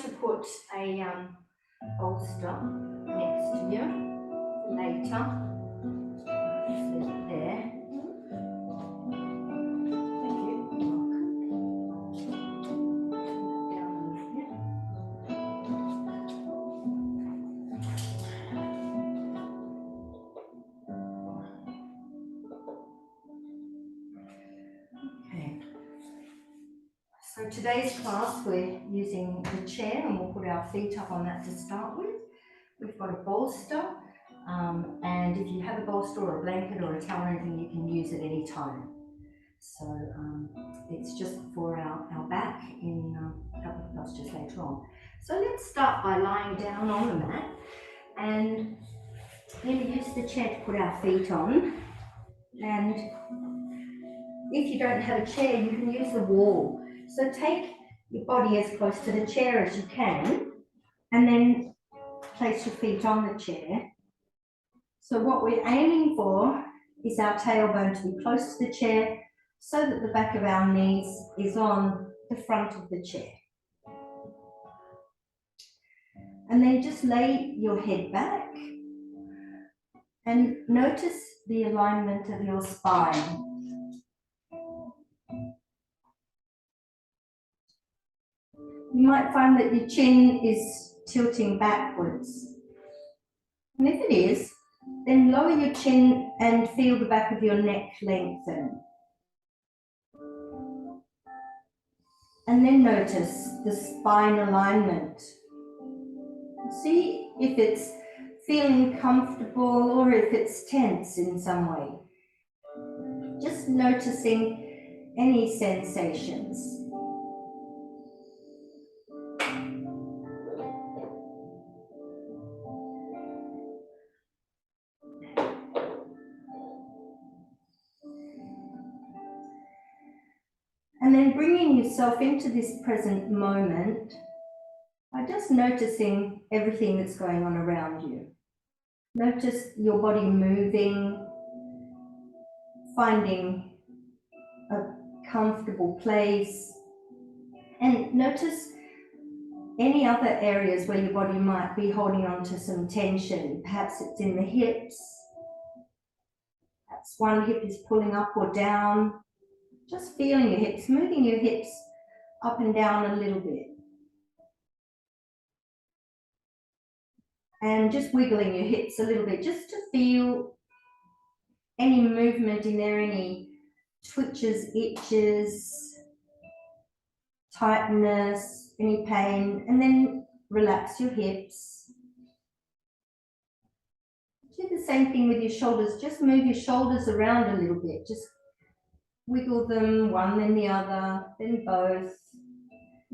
to put a bolster next to you later. Just leave it there. Thank you. Down a little bit. Okay. So today's class we're using the chair, and we'll put our feet up on that to start with. We've got a bolster, and if you have a bolster or a blanket or a towel or anything, you can use it any time. So it's just for our back in a couple of postures later on. So let's start by lying down on the mat, and then we use the chair to put our feet on. And if you don't have a chair, you can use the wall. So take your body as close to the chair as you can, and then place your feet on the chair. So what we're aiming for is our tailbone to be close to the chair so that the back of our knees is on the front of the chair. And then just lay your head back and notice the alignment of your spine. You might find that your chin is tilting backwards. And if it is, then lower your chin and feel the back of your neck lengthen. And then notice the spine alignment. See if it's feeling comfortable or if it's tense in some way. Just noticing any sensations. And then bringing yourself into this present moment by just noticing everything that's going on around you. Notice your body moving, finding a comfortable place, and notice any other areas where your body might be holding on to some tension. Perhaps it's in the hips, perhaps one hip is pulling up or down. Just feeling your hips, moving your hips up and down a little bit. And just wiggling your hips a little bit, just to feel any movement in there, any twitches, itches, tightness, any pain, and then relax your hips. Do the same thing with your shoulders, just move your shoulders around a little bit, just wiggle them, one then the other, then both.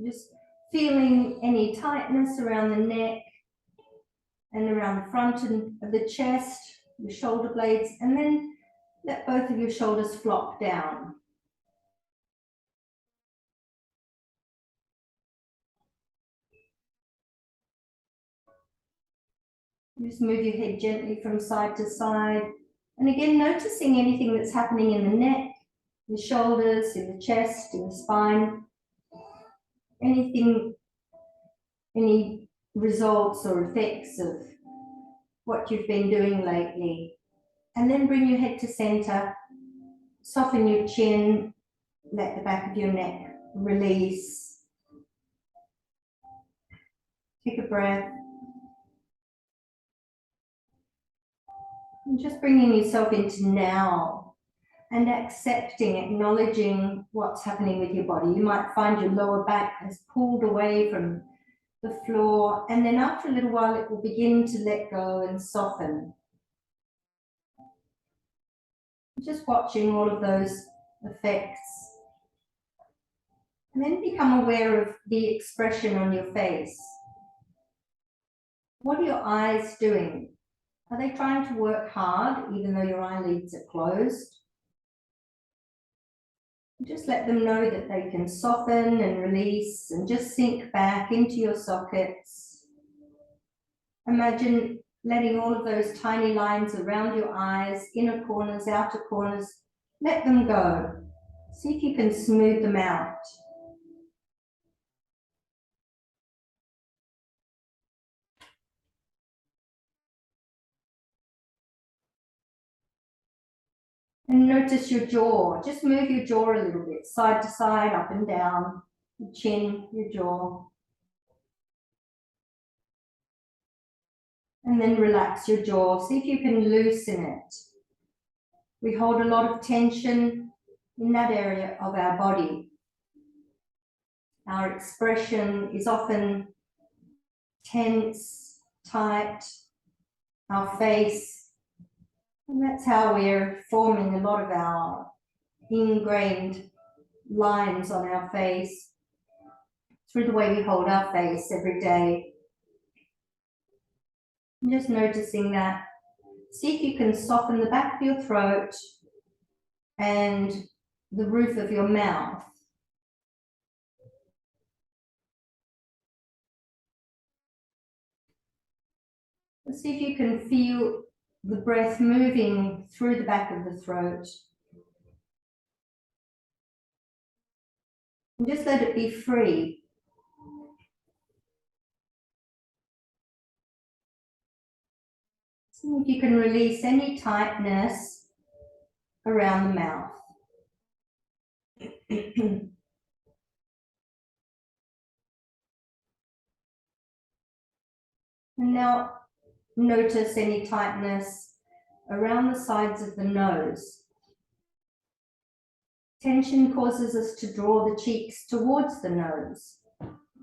Just feeling any tightness around the neck and around the front of the chest, the shoulder blades, and then let both of your shoulders flop down. Just move your head gently from side to side. And again, noticing anything that's happening in the neck, the shoulders, in the chest, in the spine, anything, any results or effects of what you've been doing lately. And then bring your head to center, soften your chin, let the back of your neck release. Take a breath. And just bringing yourself into now. And accepting, acknowledging what's happening with your body. You might find your lower back has pulled away from the floor, and then after a little while it will begin to let go and soften. Just watching all of those effects. And then become aware of the expression on your face. What are your eyes doing? Are they trying to work hard even though your eyelids are closed? Just let them know that they can soften and release and just sink back into your sockets. Imagine letting all of those tiny lines around your eyes, inner corners, outer corners, let them go. See if you can smooth them out. And notice your jaw. Just move your jaw a little bit, side to side, up and down, your chin, your jaw. And then relax your jaw. See if you can loosen it. We hold a lot of tension in that area of our body. Our expression is often tense, tight, our face. And that's how we're forming a lot of our ingrained lines on our face through the way we hold our face every day. And just noticing that. See if you can soften the back of your throat and the roof of your mouth. See if you can feel the breath moving through the back of the throat. And just let it be free. See if you can release any tightness around the mouth. And now notice any tightness around the sides of the nose. Tension causes us to draw the cheeks towards the nose.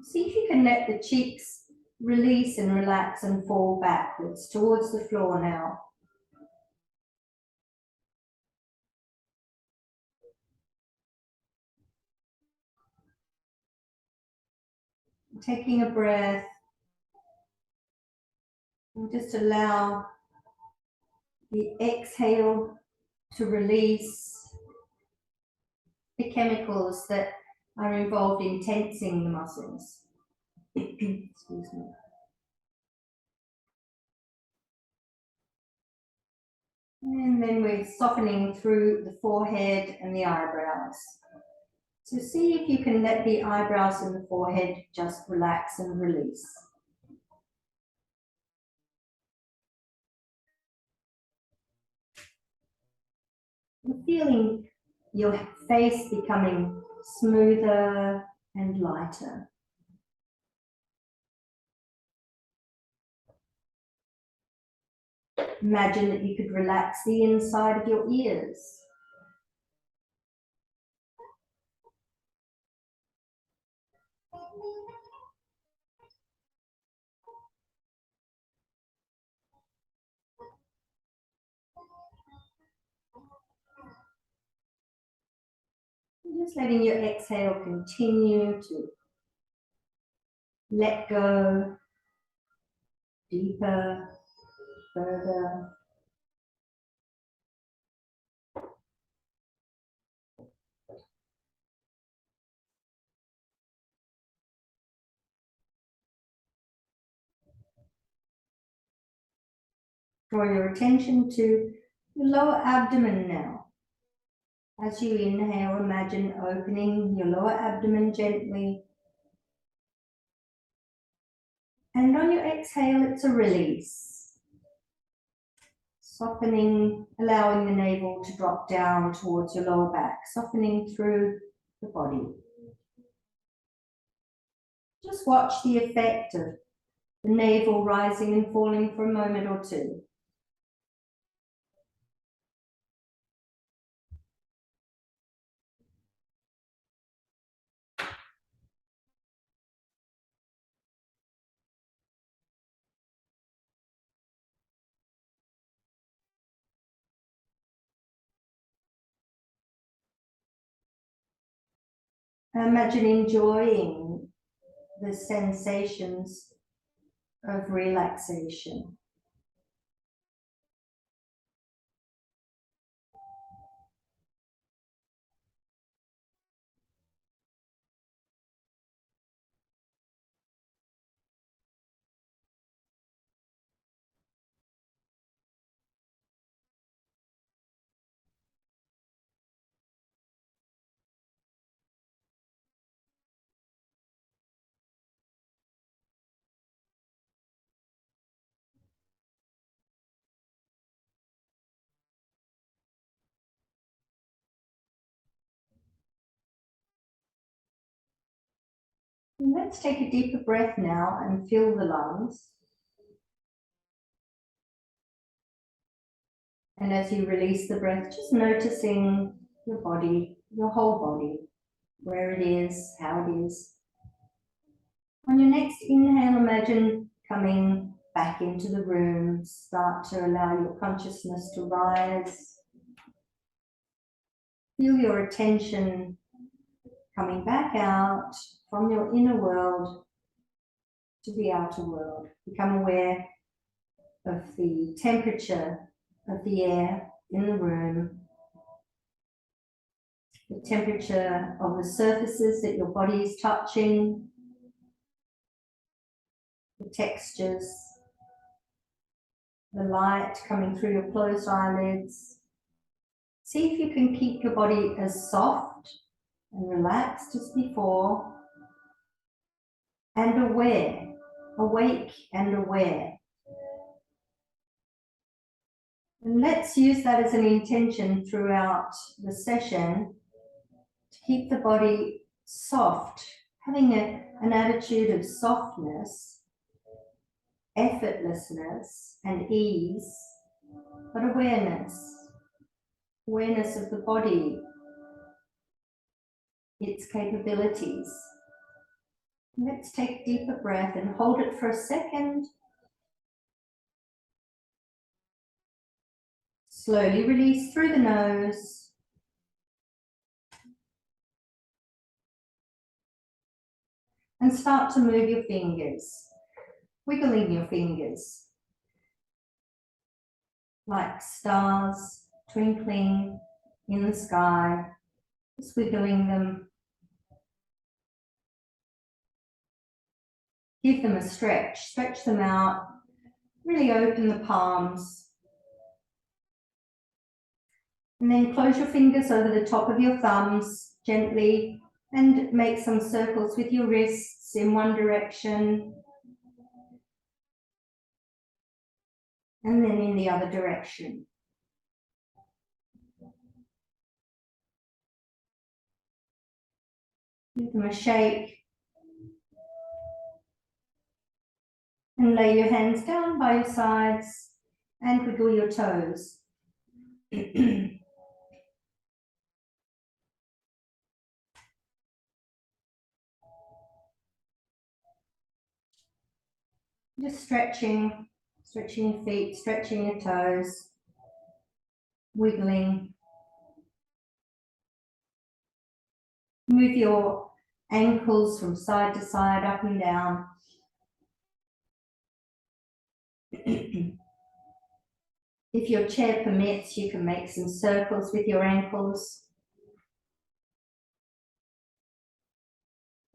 See if you can let the cheeks release and relax and fall backwards towards the floor now. Taking a breath. And just allow the exhale to release the chemicals that are involved in tensing the muscles. Excuse me. And then we're softening through the forehead and the eyebrows. So see if you can let the eyebrows and the forehead just relax and release. And feeling your face becoming smoother and lighter. Imagine that you could relax the inside of your ears. Just letting your exhale continue to let go deeper, further. Draw your attention to your lower abdomen now. As you inhale, imagine opening your lower abdomen gently. And on your exhale, it's a release. Softening, allowing the navel to drop down towards your lower back, softening through the body. Just watch the effect of the navel rising and falling for a moment or two. Imagine enjoying the sensations of relaxation. And let's take a deeper breath now and fill the lungs. And as you release the breath, just noticing your body, your whole body, where it is, how it is. On your next inhale, imagine coming back into the room. Start to allow your consciousness to rise. Feel your attention coming back out from your inner world to the outer world. Become aware of the temperature of the air in the room, the temperature of the surfaces that your body is touching, the textures, the light coming through your closed eyelids. See if you can keep your body as soft and relaxed as before, and aware, awake and aware. And let's use that as an intention throughout the session to keep the body soft, having an attitude of softness, effortlessness, and ease, but awareness of the body, its capabilities. Let's take a deeper breath and hold it for a second. Slowly release through the nose. And start to move your fingers, wiggling your fingers like stars twinkling in the sky, just wiggling them. Give them a stretch them out, really open the palms. And then close your fingers over the top of your thumbs gently and make some circles with your wrists in one direction and then in the other direction. Give them a shake and lay your hands down by your sides and wiggle your toes. Just stretching your feet, stretching your toes, wiggling. Move your ankles from side to side, up and down. If your chair permits, you can make some circles with your ankles.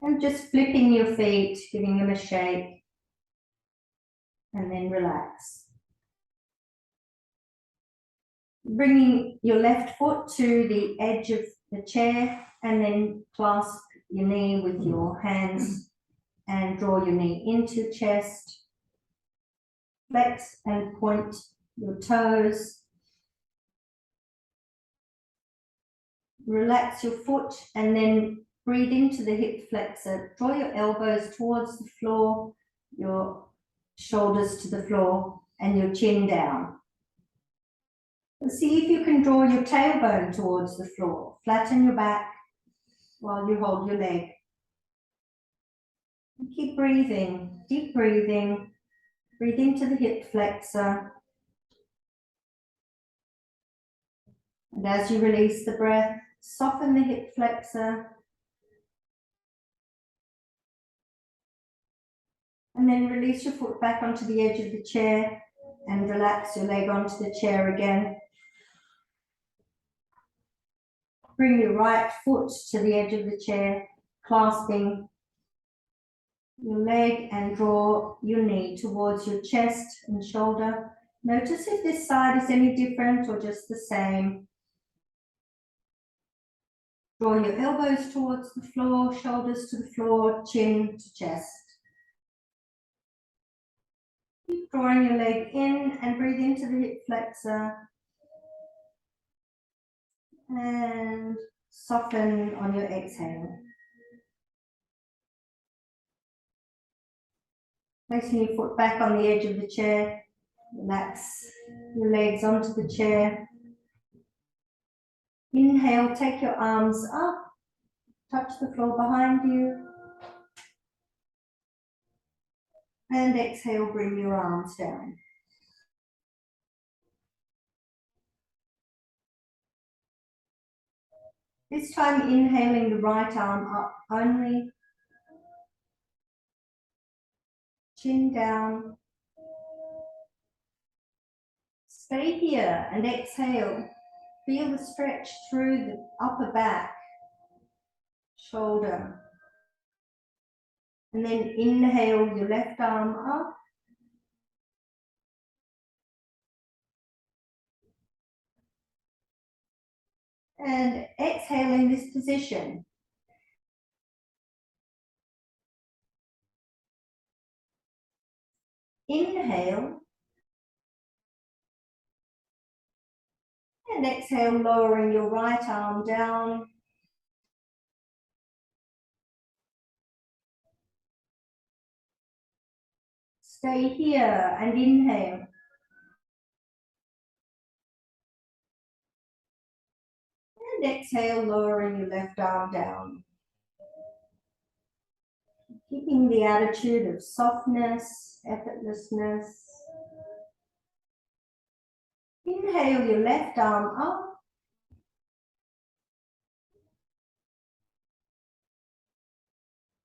And just flipping your feet, giving them a shake, and then relax. Bringing your left foot to the edge of the chair and then clasp your knee with your hands and draw your knee into chest. Flex and point your toes. Relax your foot and then breathe into the hip flexor. Draw your elbows towards the floor, your shoulders to the floor, and your chin down. See if you can draw your tailbone towards the floor. Flatten your back while you hold your leg. And keep breathing, deep breathing. Breathe into the hip flexor. And as you release the breath, soften the hip flexor. And then release your foot back onto the edge of the chair and relax your leg onto the chair again. Bring your right foot to the edge of the chair, clasping your leg, and draw your knee towards your chest and shoulder. Notice if this side is any different or just the same. Draw your elbows towards the floor, shoulders to the floor, chin to chest. Keep drawing your leg in and breathe into the hip flexor. And soften on your exhale. Placing your foot back on the edge of the chair. Relax your legs onto the chair. Inhale, take your arms up, touch the floor behind you. And exhale, bring your arms down. This time, inhaling the right arm up only. Chin down. Stay here and exhale. Feel the stretch through the upper back, shoulder. And then inhale your left arm up. And exhale in this position. Inhale. And exhale, lowering your right arm down. Stay here and inhale. And exhale, lowering your left arm down. Keeping the attitude of softness, effortlessness. Inhale your left arm up.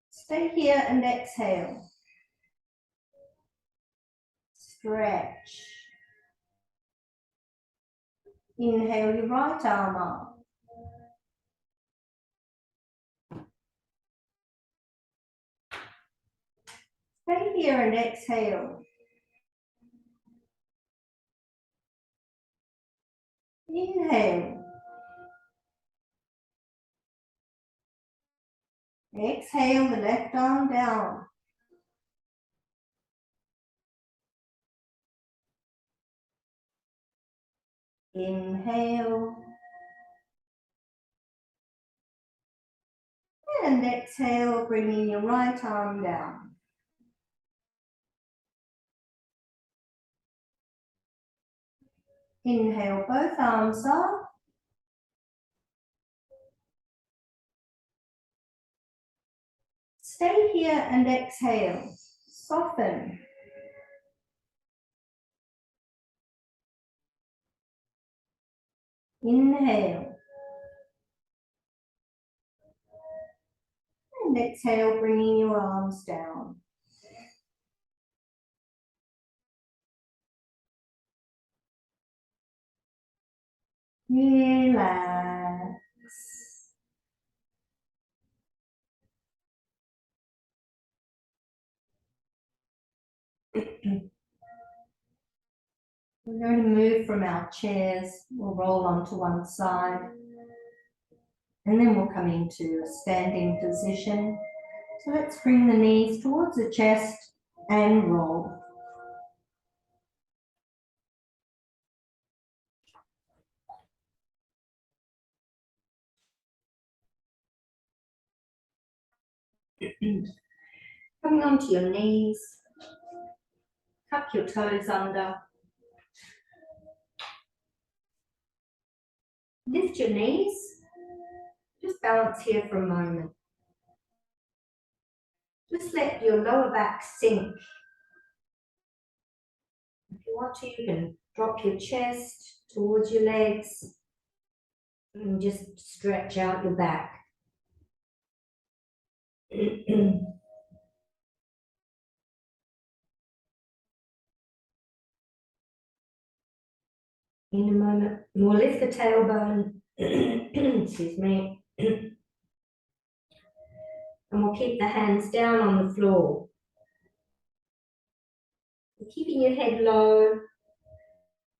Stay here and exhale. Stretch. Inhale your right arm up. Stay here and exhale. Inhale. Exhale the left arm down. Inhale. And exhale, bringing your right arm down. Inhale, both arms up. Stay here and exhale. Soften. Inhale. And exhale, bringing your arms down. Relax. We're going to move from our chairs. We'll roll onto one side. And then we'll come into a standing position. So let's bring the knees towards the chest and roll. Coming onto your knees, tuck your toes under. Lift your knees. Just balance here for a moment. Just let your lower back sink. If you want to, you can drop your chest towards your legs and just stretch out your back. In a moment, we'll lift the tailbone, excuse me, and we'll keep the hands down on the floor. Keeping your head low,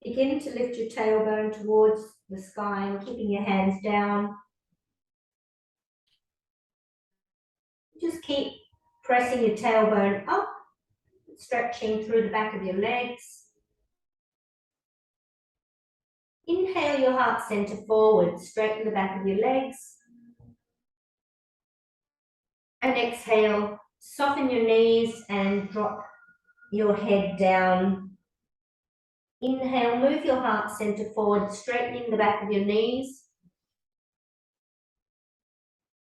begin to lift your tailbone towards the sky and keeping your hands down. Just keep pressing your tailbone up, stretching through the back of your legs. Inhale your heart center forward, straighten the back of your legs. And exhale, soften your knees and drop your head down. Inhale, move your heart center forward, straightening the back of your knees.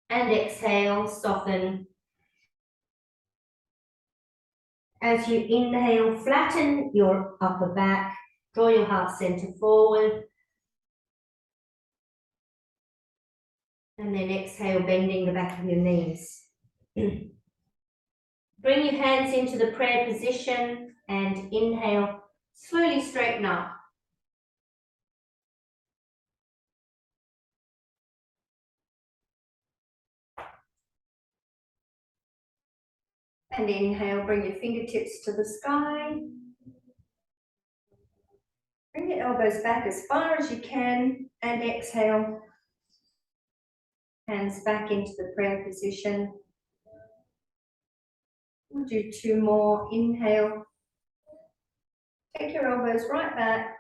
And exhale, soften. As you inhale, flatten your upper back, draw your heart center forward. And then exhale, bending the back of your knees. Bring your hands into the prayer position and inhale, slowly straighten up. And inhale, bring your fingertips to the sky. Bring your elbows back as far as you can and exhale. Hands back into the prayer position. We'll do 2 more. Inhale. Take your elbows right back.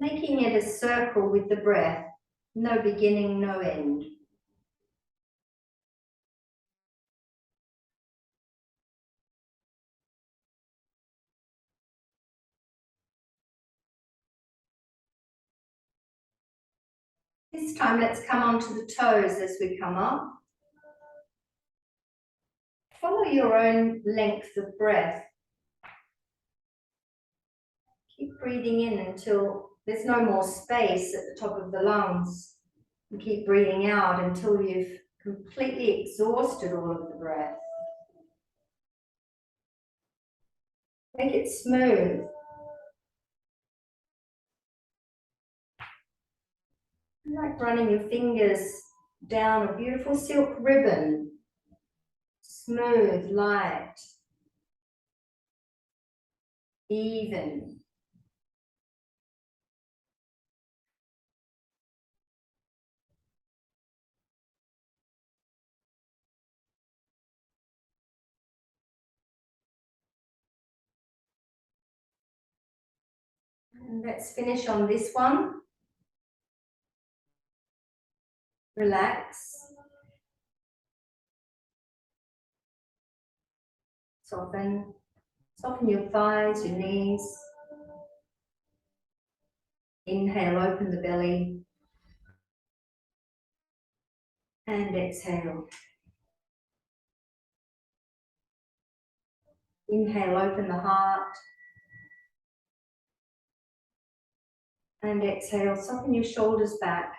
Making it a circle with the breath. No beginning, no end. This time, let's come onto the toes as we come up. Follow your own length of breath. Keep breathing in until there's no more space at the top of the lungs. And keep breathing out until you've completely exhausted all of the breath. Make it smooth. Like running your fingers down a beautiful silk ribbon. Smooth, light, even. And let's finish on this one. Relax. Soften. Soften your thighs, your knees. Inhale, open the belly. And exhale. Inhale, open the heart. And exhale, soften your shoulders back.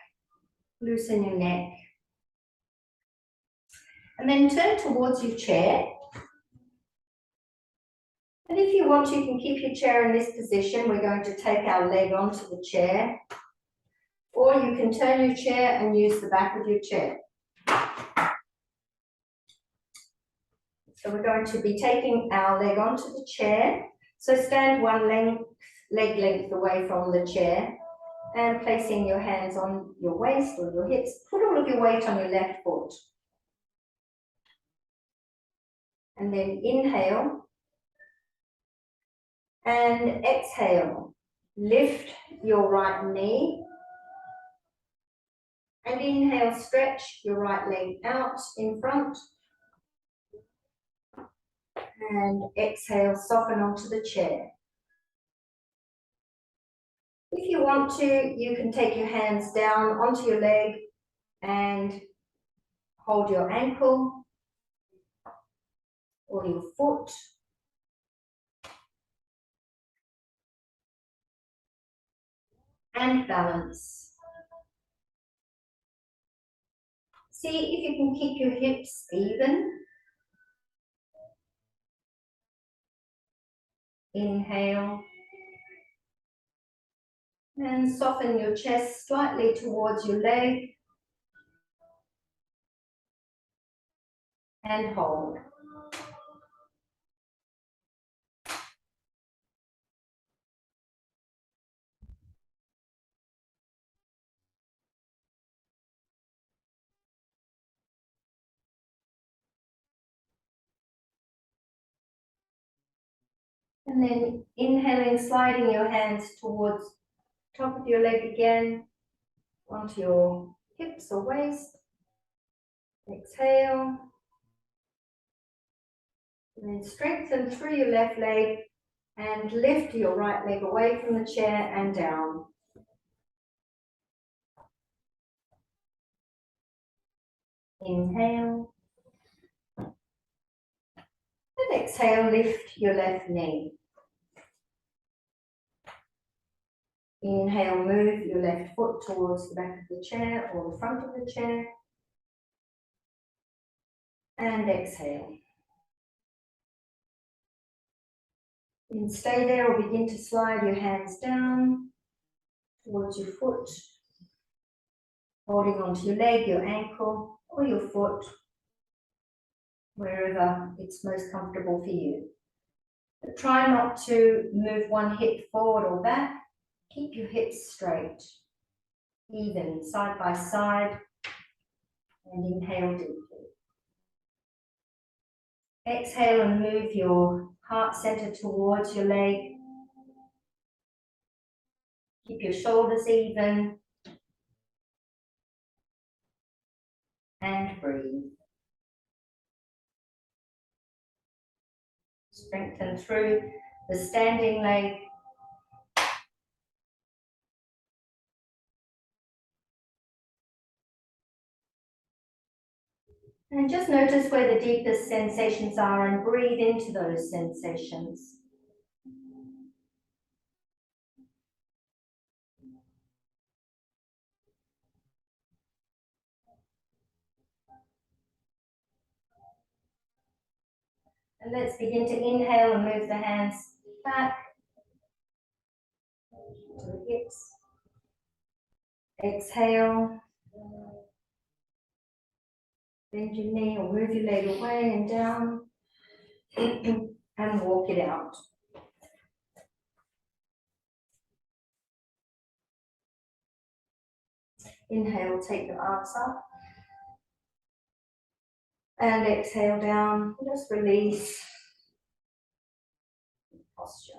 Loosen your neck. And then turn towards your chair. And if you want, you can keep your chair in this position. We're going to take our leg onto the chair. Or you can turn your chair and use the back of your chair. So we're going to be taking our leg onto the chair. So stand one leg length away from the chair and placing your hands on your waist or your hips. Put all of your weight on your left foot. And then inhale. And exhale. Lift your right knee. And inhale, stretch your right leg out in front. And exhale, soften onto the chair. If you want to, you can take your hands down onto your leg and hold your ankle or your foot. And balance. See if you can keep your hips even. Inhale. And soften your chest slightly towards your leg. And hold. And then inhaling, sliding your hands towards top of your leg again, onto your hips or waist. Exhale. And then strengthen through your left leg and lift your right leg away from the chair and down. Inhale. And exhale, lift your left knee. Inhale, move your left foot towards the back of the chair or the front of the chair. And exhale. You can stay there or begin to slide your hands down towards your foot, holding onto your leg, your ankle, or your foot, wherever it's most comfortable for you. But try not to move one hip forward or back. Keep your hips straight, even, side by side, and inhale deeply. Exhale and move your heart center towards your leg. Keep your shoulders even. And breathe. Strengthen through the standing leg. And just notice where the deepest sensations are and breathe into those sensations. And let's begin to inhale and move the hands back to the hips. Exhale. Bend your knee or move your leg away and down. And walk it out. Inhale, take your arms up. And exhale down. Just release posture.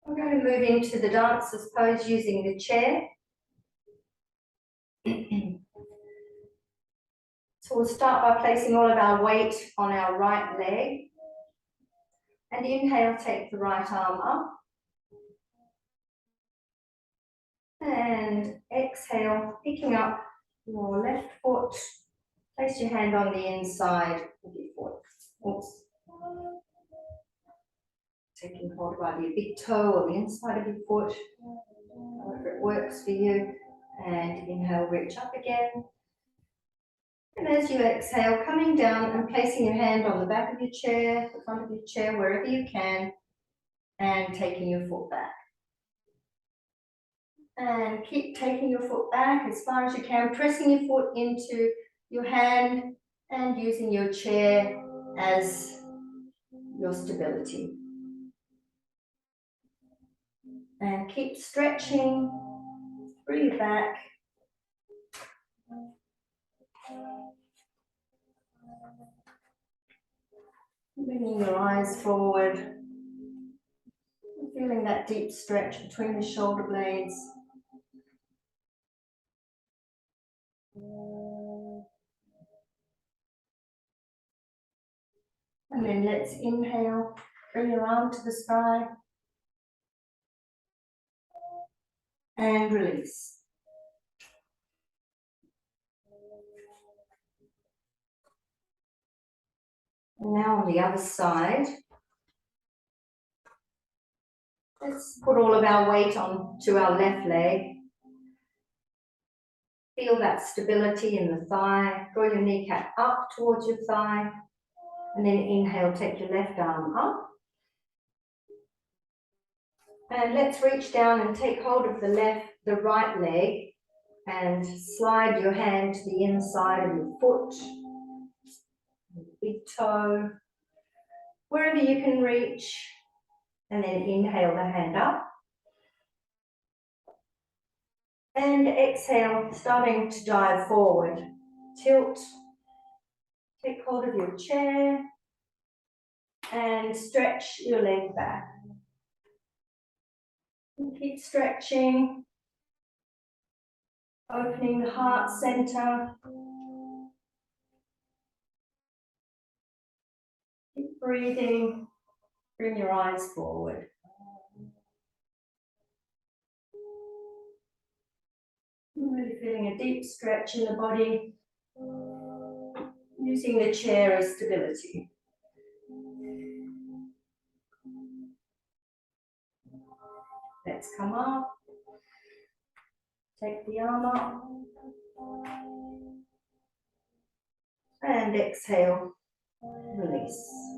We're going to move into the dancer's pose using the chair. So we'll start by placing all of our weight on our right leg. And inhale, take the right arm up. And exhale, picking up your left foot. Place your hand on the inside of your foot. Oops. Taking hold of either your big toe or the inside of your foot, however it works for you. And inhale, reach up again. And as you exhale, coming down and placing your hand on the back of your chair, the front of your chair, wherever you can, and taking your foot back. And keep taking your foot back as far as you can, pressing your foot into your hand and using your chair as your stability. And keep stretching through your back. Bringing your eyes forward. Feeling that deep stretch between the shoulder blades. And then let's inhale, bring your arm to the sky. And release. And now on the other side, let's put all of our weight onto our left leg. Feel that stability in the thigh. Draw your kneecap up towards your thigh. And then inhale, take your left arm up. And let's reach down and take hold of the right leg and slide your hand to the inside of your foot, big toe, wherever you can reach. And then inhale the hand up. And exhale, starting to dive forward. Tilt. Take hold of your chair and stretch your leg back. And keep stretching, opening the heart center, Breathing, bring your eyes forward. Really feeling a deep stretch in the body, using the chair as stability. Let's come up, take the arm up, and exhale, release.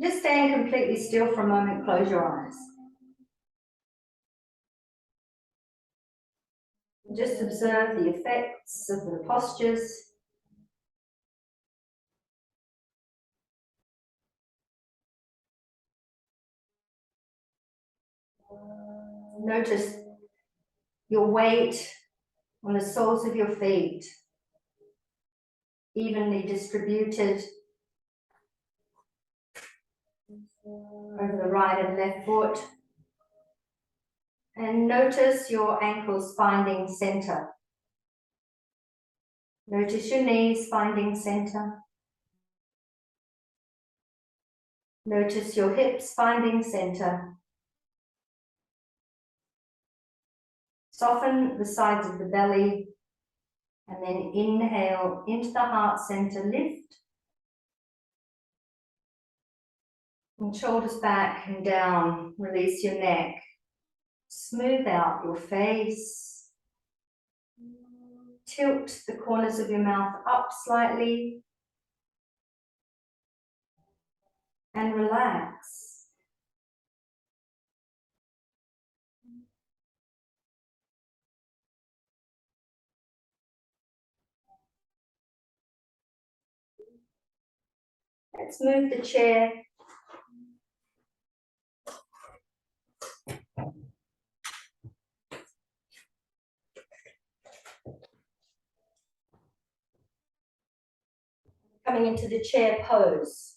Just stand completely still for a moment, close your eyes. Just observe the effects of the postures. Notice your weight on the soles of your feet, evenly distributed over the right and left foot. And notice your ankles finding center. Notice your knees finding center. Notice your hips finding center. Soften the sides of the belly, and then inhale into the heart center, lift. And shoulders back and down, release your neck. Smooth out your face. Tilt the corners of your mouth up slightly. And relax. Let's move the chair coming into the chair pose.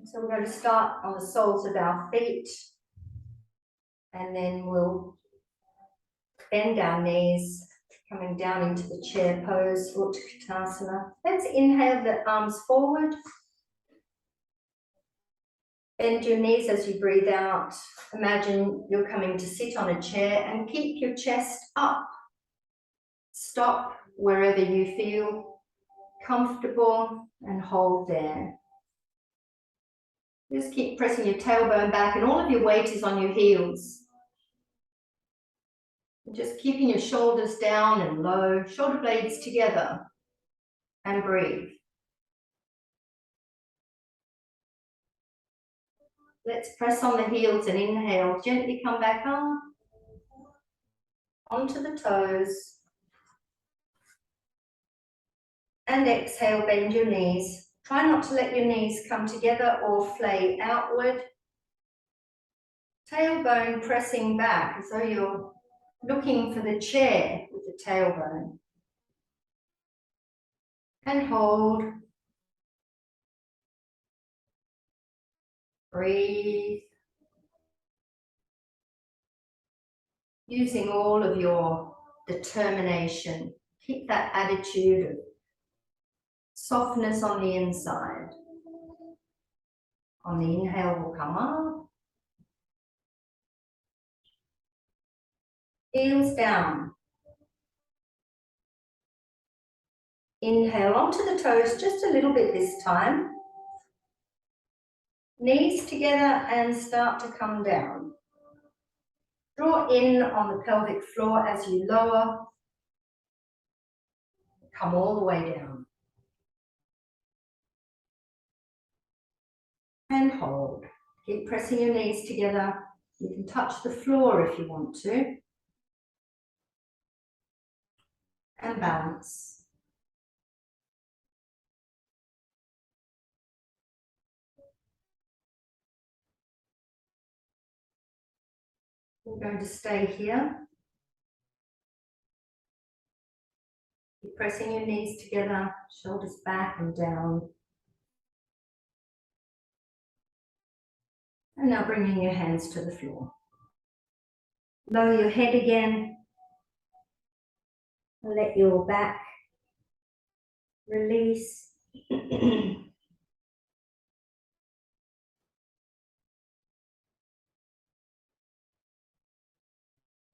So we're going to start on the soles of our feet, and then we'll bend our knees, coming down into the chair pose, Utkatasana. Let's inhale the arms forward. Bend your knees as you breathe out. Imagine you're coming to sit on a chair and keep your chest up. Stop wherever you feel comfortable and hold there. Just keep pressing your tailbone back, and all of your weight is on your heels. Just keeping your shoulders down and low, shoulder blades together, and breathe. Let's press on the heels and inhale. Gently come back up, onto the toes. And exhale, bend your knees. Try not to let your knees come together or flay outward. Tailbone pressing back as though you're looking for the chair with the tailbone. And hold. Breathe. Using all of your determination. Keep that attitude of softness on the inside. On the inhale, we'll come up. Heels down. Inhale onto the toes just a little bit this time. Knees together and start to come down. Draw in on the pelvic floor as you lower. Come all the way down. And hold. Keep pressing your knees together. You can touch the floor if you want to. And balance. We're going to stay here. Keep pressing your knees together, shoulders back and down. And now bringing your hands to the floor. Lower your head again. Let your back release.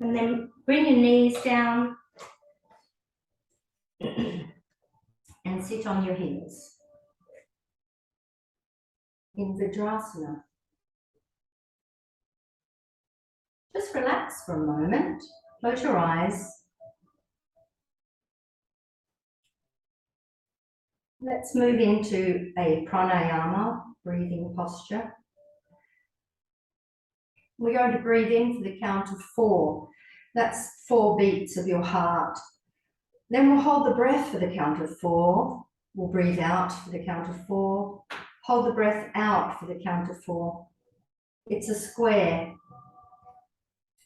And then bring your knees down and sit on your heels in Vajrasana. Just relax for a moment, close your eyes. Let's move into a pranayama, breathing posture. We're going to breathe in for the count of 4. That's 4 beats of your heart. Then we'll hold the breath for the count of 4. We'll breathe out for the count of 4. Hold the breath out for the count of 4. It's a square.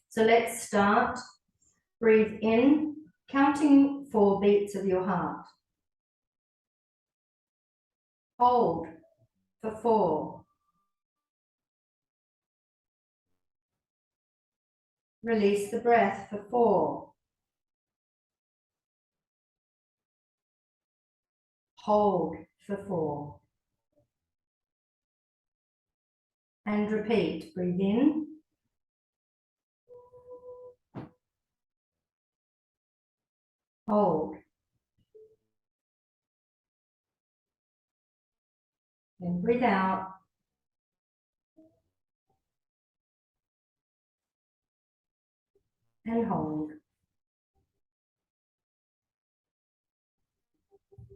So let's start. Breathe in, counting 4 beats of your heart. Hold for 4. Release the breath for 4. Hold for 4. And repeat. Breathe in. Hold. Then breathe out. And hold.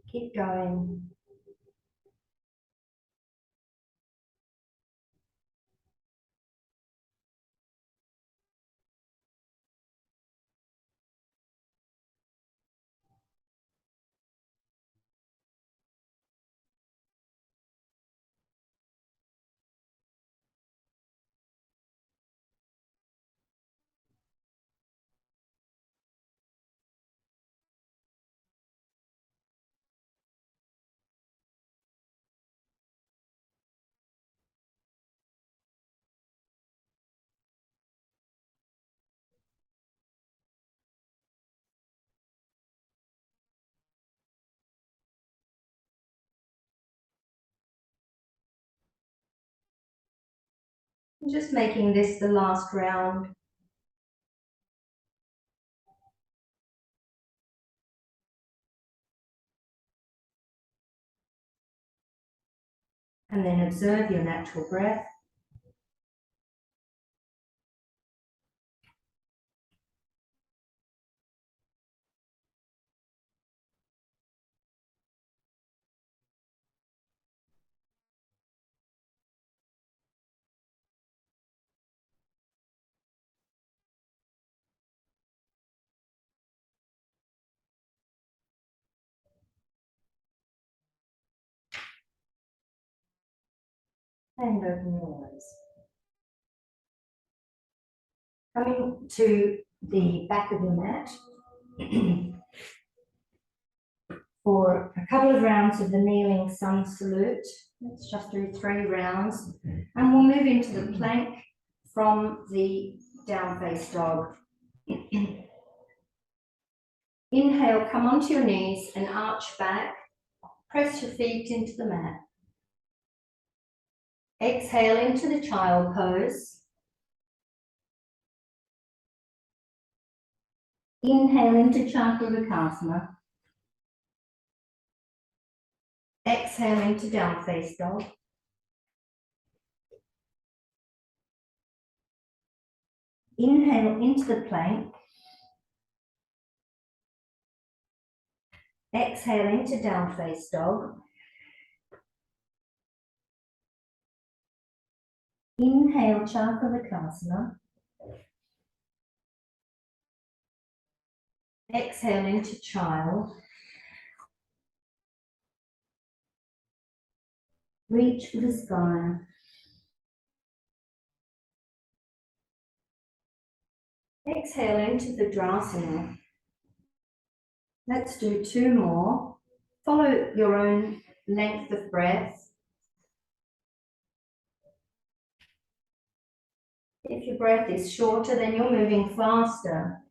Keep going. Just making this the last round. And then observe your natural breath. And open your eyes. Coming to the back of the mat for a couple of rounds of the kneeling sun salute. Let's just do 3 rounds. And we'll move into the plank from the down face dog. Inhale, come onto your knees and arch back. Press your feet into the mat. Exhale into the child pose. Inhale into Chandravartasana. Exhale into down face dog. Inhale into the plank. Exhale into down face dog. Inhale Chandravartasana. Exhale into child. Reach for the sky. Exhale into Vajrasana. Let's do 2 more. Follow your own length of breath. If your breath is shorter, then you're moving faster.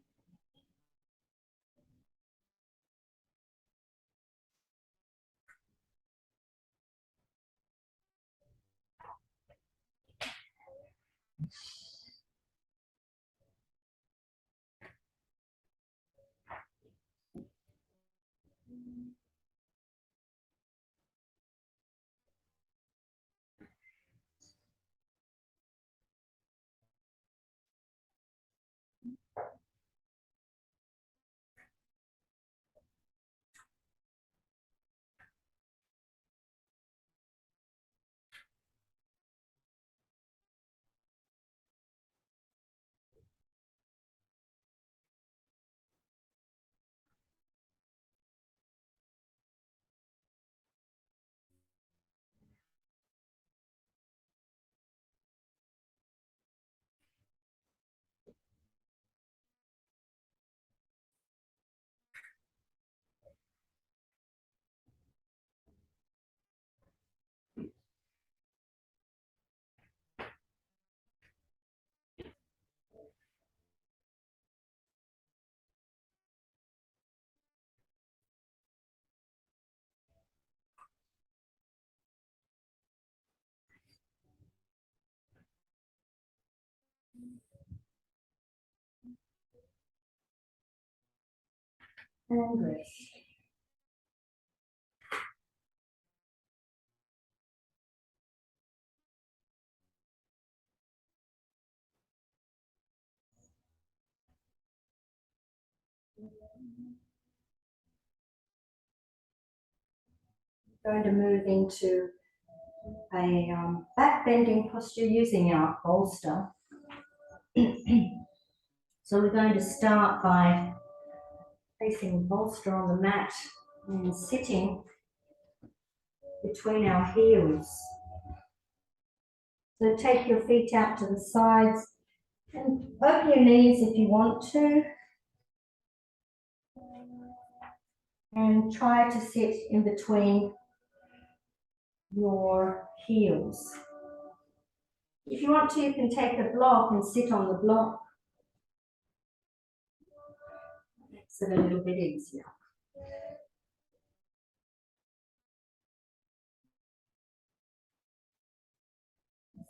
And rest. Going to move into a back bending posture using our bolster. So we're going to start by placing the bolster on the mat and sitting between our heels. So take your feet out to the sides and open your knees if you want to. And try to sit in between your heels. If you want to, you can take a block and sit on the block. Makes it a little bit easier.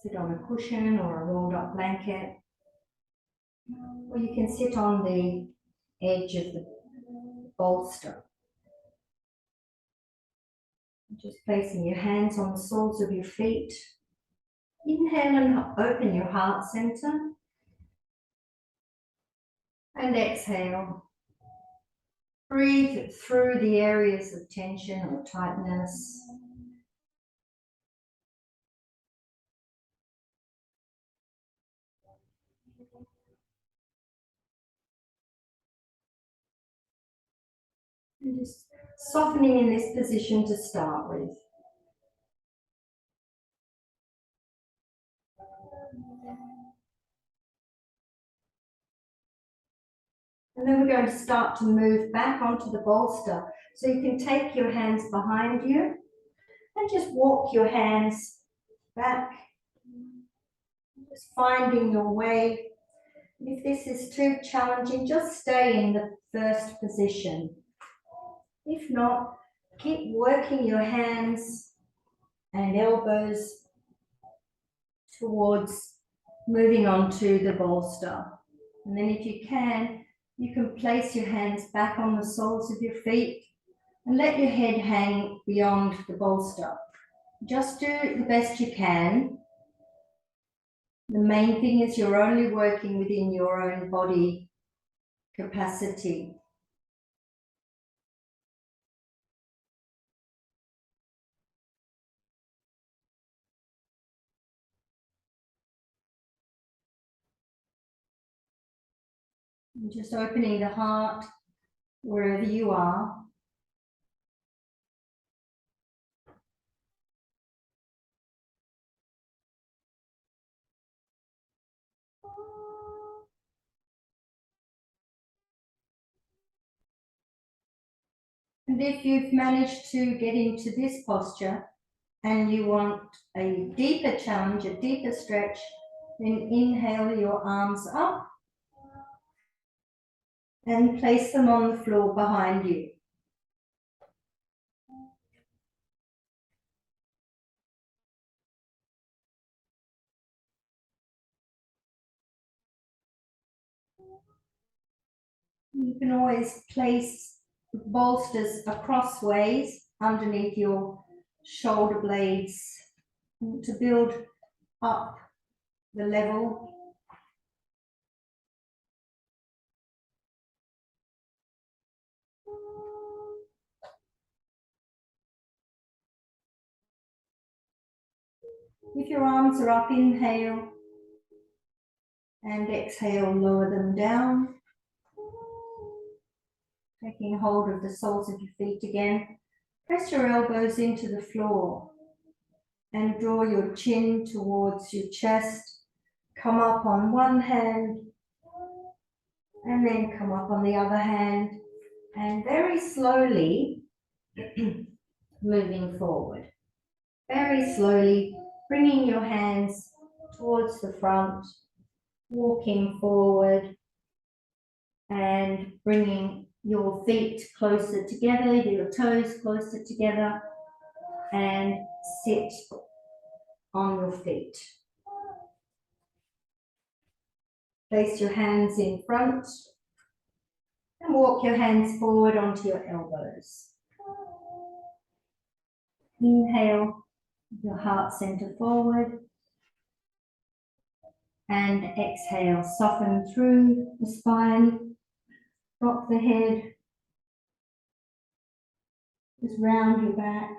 Sit on a cushion or a rolled up blanket. Or you can sit on the edge of the bolster. Just placing your hands on the soles of your feet. Inhale and open your heart center. And exhale. Breathe through the areas of tension or tightness. And just softening in this position to start with. And then we're going to start to move back onto the bolster. So you can take your hands behind you and just walk your hands back. Just finding your way. If this is too challenging, just stay in the first position. If not, keep working your hands and elbows towards moving on to the bolster. And then if you can place your hands back on the soles of your feet and let your head hang beyond the bolster. Just do the best you can. The main thing is you're only working within your own body capacity. And just opening the heart wherever you are. And if you've managed to get into this posture and you want a deeper challenge, a deeper stretch, then inhale your arms up and place them on the floor behind you. You can always place bolsters acrossways underneath your shoulder blades to build up the level. If your arms are up, inhale, and exhale, lower them down. Taking hold of the soles of your feet again. Press your elbows into the floor and draw your chin towards your chest. Come up on one hand and then come up on the other hand, and very slowly moving forward. Very slowly bringing your hands towards the front, walking forward and bringing your feet closer together, your toes closer together, and sit on your feet. Place your hands in front and walk your hands forward onto your elbows. Inhale, your heart center forward, and exhale, soften through the spine, drop the head, just round your back.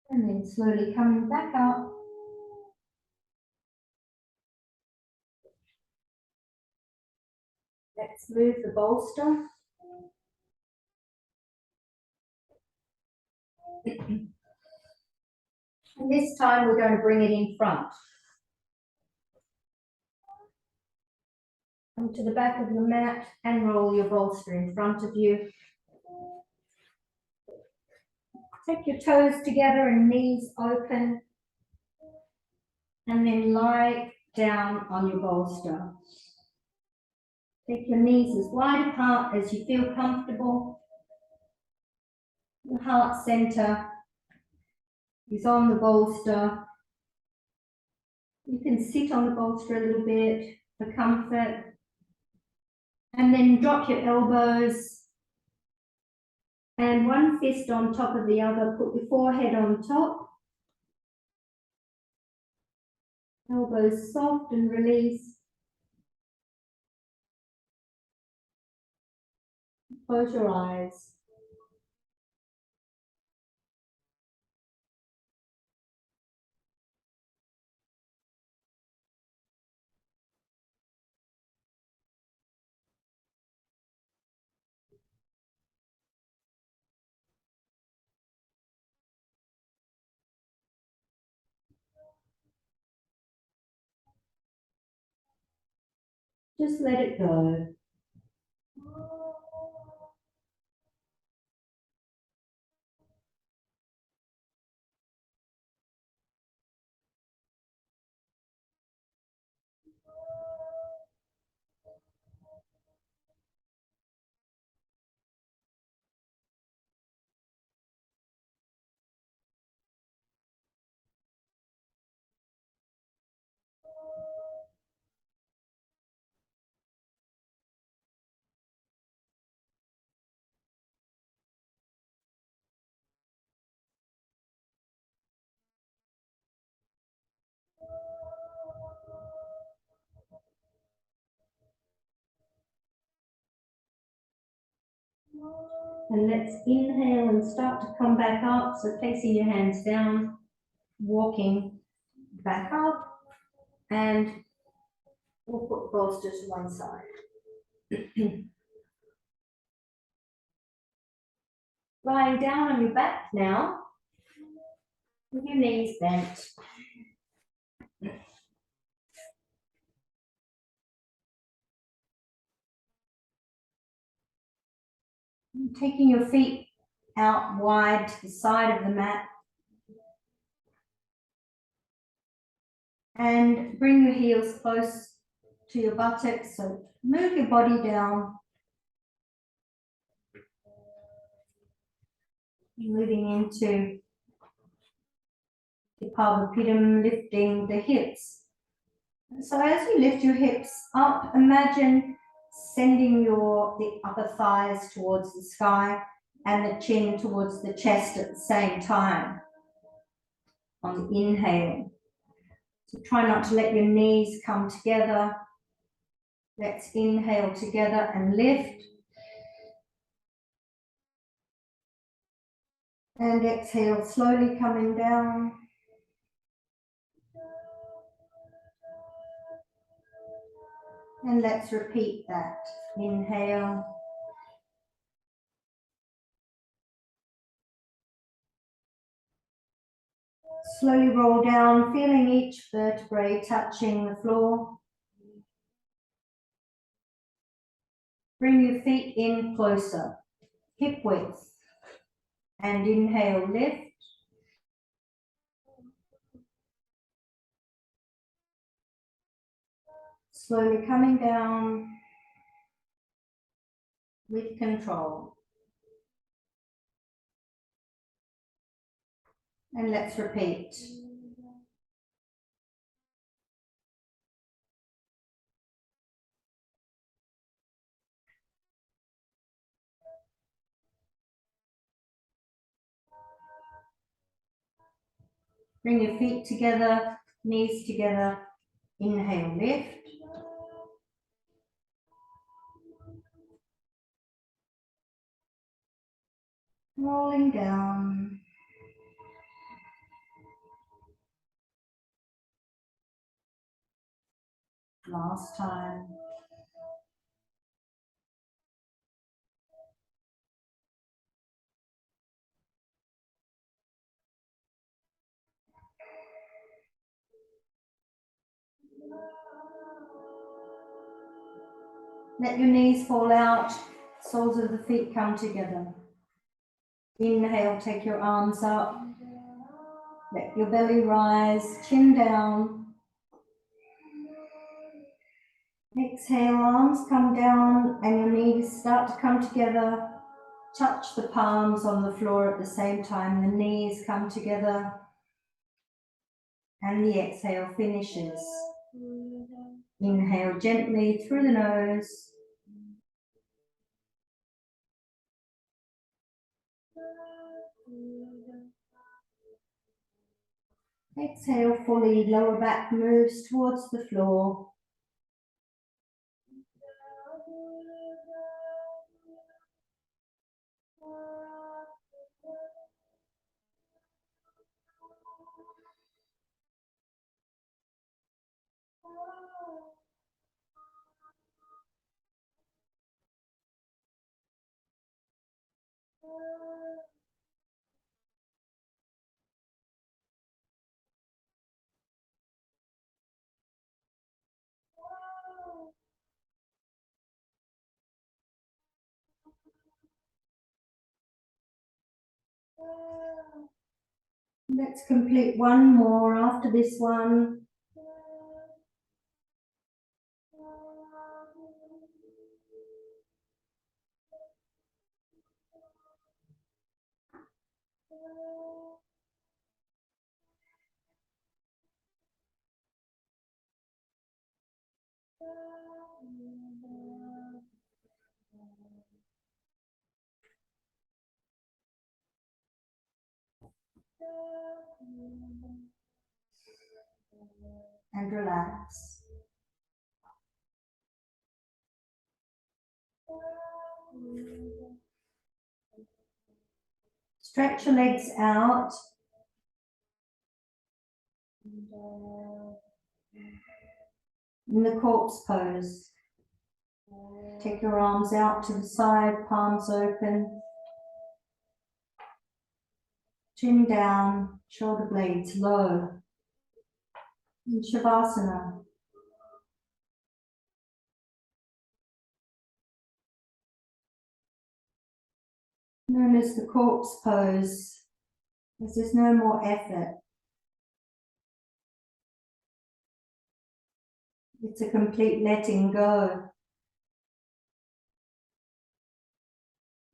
And then slowly coming back up. Let's move the bolster. And this time we're going to bring it in front. Come to the back of your mat and roll your bolster in front of you. Take your toes together and knees open. And then lie down on your bolster. Take your knees as wide apart as you feel comfortable. Your heart center is on the bolster. You can sit on the bolster a little bit for comfort. And then drop your elbows and one fist on top of the other. Put your forehead on top. Elbows soft and release. Close your eyes. Just let it go. And let's inhale and start to come back up. So placing your hands down, walking back up, and we'll put bolsters to one side. Lying down on your back now, with your knees bent. Taking your feet out wide to the side of the mat. And bring your heels close to your buttocks. So move your body down. Moving into Parvapidam, lifting the hips. So as you lift your hips up, imagine sending the upper thighs towards the sky and the chin towards the chest at the same time on the inhale. So try not to let your knees come together. Let's inhale together and lift. And exhale, slowly coming down. And let's repeat that. Inhale. Slowly roll down, feeling each vertebrae touching the floor. Bring your feet in closer, hip width. And inhale, lift. Slowly coming down with control. And let's repeat. Bring your feet together, knees together. Inhale, lift. Rolling down. Last time. Let your knees fall out, soles of the feet come together. Inhale, take your arms up. Let your belly rise, chin down. Exhale, arms come down and your knees start to come together. Touch the palms on the floor at the same time. The knees come together. And the exhale finishes. Inhale gently through the nose. Exhale fully, lower back moves towards the floor. Let's complete one more after this one. And relax. Stretch your legs out. In the corpse pose. Take your arms out to the side, palms open. Chin down, shoulder blades low. In Shavasana. Known as the corpse pose, as there's no more effort. It's a complete letting go.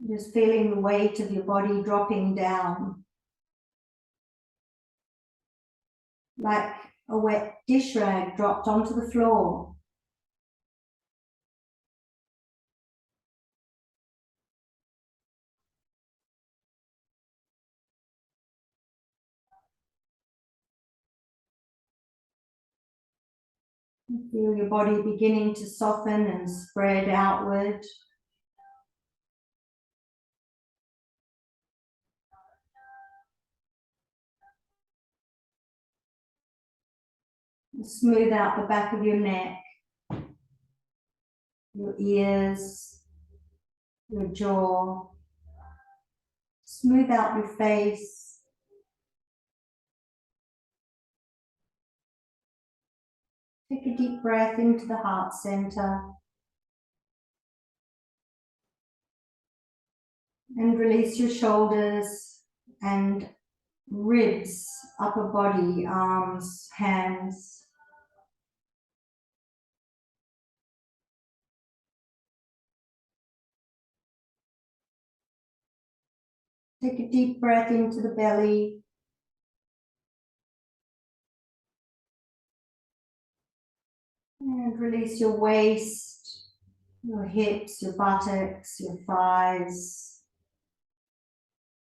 Just feeling the weight of your body dropping down. like a wet dish rag dropped onto the floor. Feel your body beginning to soften and spread outward. Smooth out the back of your neck, your ears, your jaw. Smooth out your face. Take a deep breath into the heart center and release your shoulders and ribs, upper body, arms, hands. Take a deep breath into the belly. And release your waist, your hips, your buttocks, your thighs,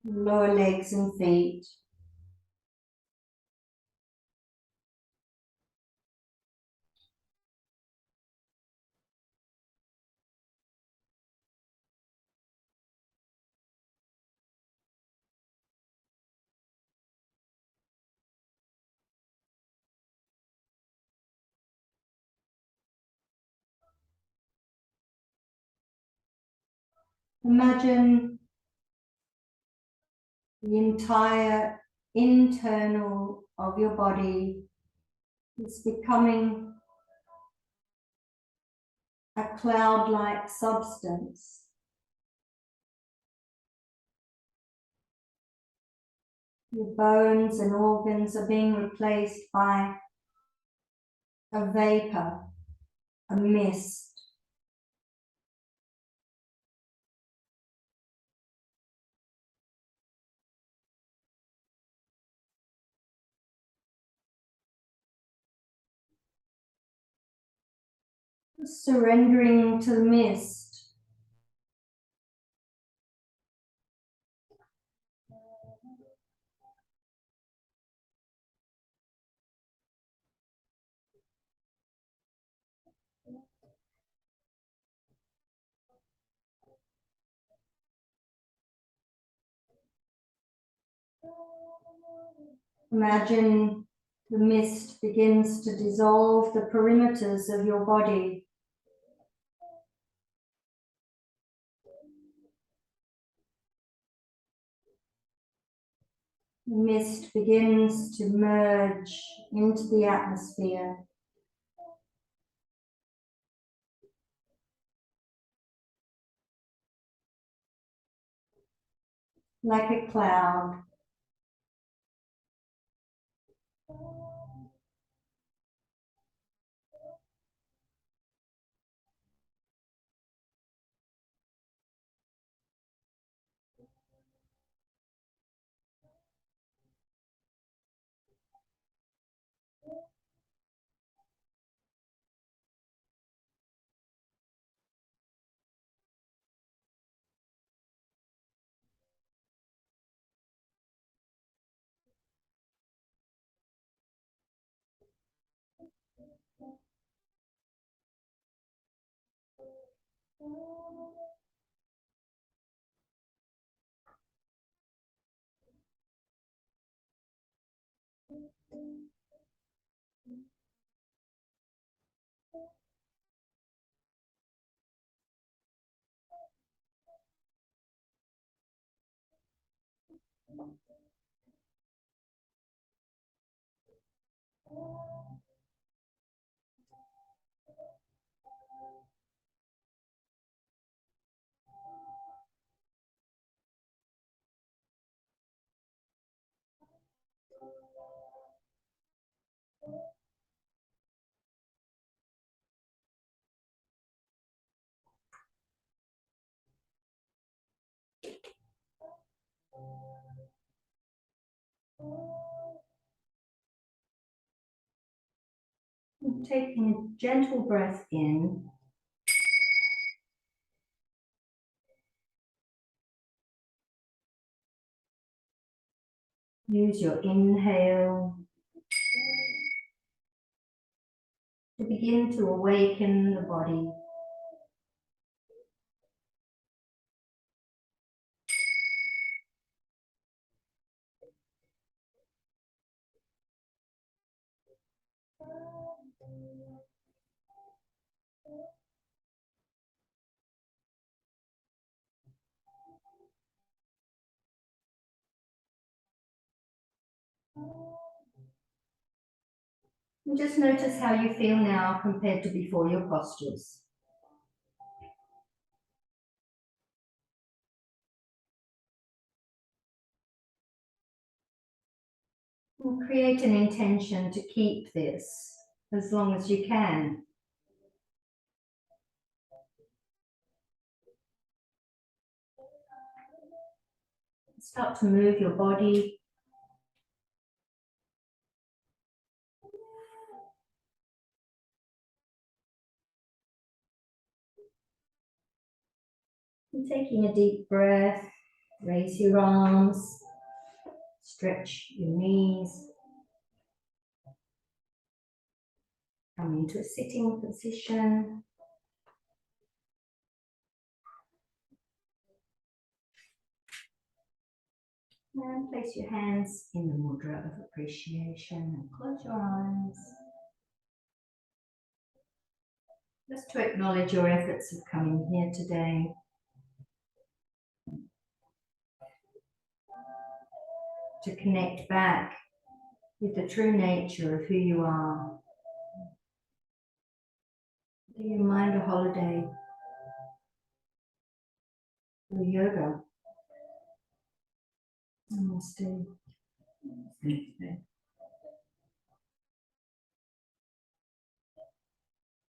lower legs and feet. Imagine the entire internal of your body is becoming a cloud-like substance. Your bones and organs are being replaced by a vapor, a mist. Surrendering to the mist. Imagine the mist begins to dissolve the perimeters of your body. The mist begins to merge into the atmosphere. Like a cloud. Taking a gentle breath in. Use your inhale to begin to awaken the body. And just notice how you feel now compared to before your postures. And create an intention to keep this as long as you can. Start to move your body. And taking a deep breath, raise your arms, stretch your knees. Come into a sitting position. And place your hands in the mudra of appreciation and close your eyes. Just to acknowledge your efforts of coming here today. To connect back with the true nature of who you are. Do your mind a holiday through yoga. Namaste. Namaste.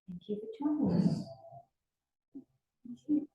Thank you for joining us. Thank you.